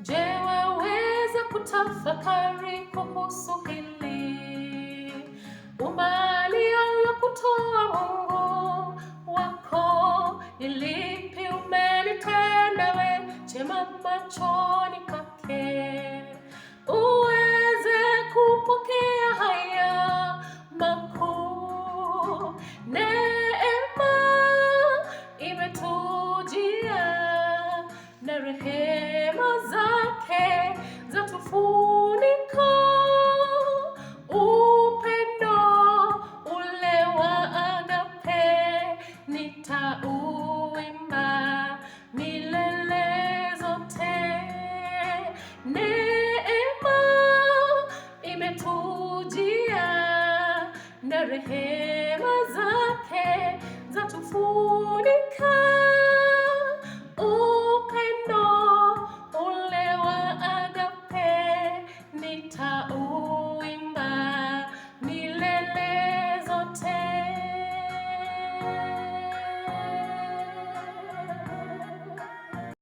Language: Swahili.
Je, waweza kutafakari kuhusu hili? Umbali aliyokutoa Mungu wako ni lipi? Umelitenda we jema machoni pake, uweze kupokea haya makuu. Neema imetujia na rehema zake zatufunika. Upendo ule wa agape nitauimba milele zote. Neema imetujia na rehema